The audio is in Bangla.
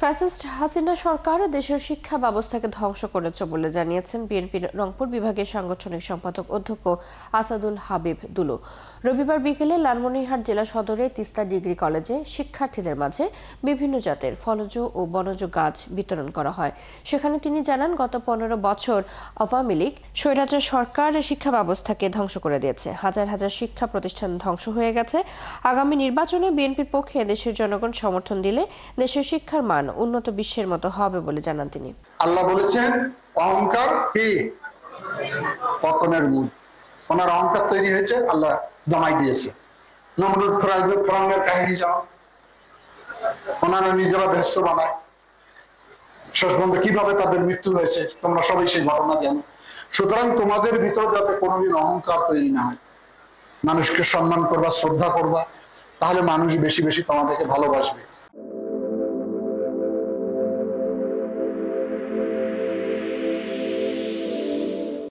ফ্যাসিস্ট হাসিনা সরকার দেশের শিক্ষা ব্যবস্থাকে ধ্বংস করেছে বলে জানিয়েছেন বিএনপির রংপুর বিভাগের সাংগঠনিক সম্পাদক অধ্যক্ষ আসাদুল হাবিব দুলু। রবিবার বিকেলে লালমনিরহাট জেলা সদরে তিস্তা ডিগ্রি কলেজে শিক্ষার্থীদের মাঝে বিভিন্ন জাতের ফলজ ও বনজ গাছ বিতরণ করা হয়। সেখানে তিনি জানান, গত 15 বছর আওয়ামী লীগ স্বৈরাচার সরকার শিক্ষা ব্যবস্থাকে ধ্বংস করে দিয়েছে। হাজার হাজার শিক্ষা প্রতিষ্ঠান ধ্বংস হয়ে গেছে। আগামী নির্বাচনে বিএনপির পক্ষে দেশের জনগণ সমর্থন দিলে দেশের শিক্ষার মান উন্নত বিশ্বের মতো হবে বলে জানান তিনি। আল্লাহ বলেছেন অহংকার কি পতনের মূল। ওনার অহংকার তৈরি হয়েছে, আল্লাহ দমাই দিয়েছে। নমরুদ ফেরাউনের কাহিনী যাও, ওনারা নিজেরা ব্যস্ত বানায়, শেষ পর্যন্ত কিভাবে তাদের মৃত্যু হয়েছে তোমরা সবাই সেই ঘটনা জানো। সুতরাং তোমাদের ভিতর যাতে কোনোদিন অহংকার তৈরি না হয়, মানুষকে সম্মান করবা, শ্রদ্ধা করবা, তাহলে মানুষ বেশি বেশি তোমাদেরকে ভালোবাসবে।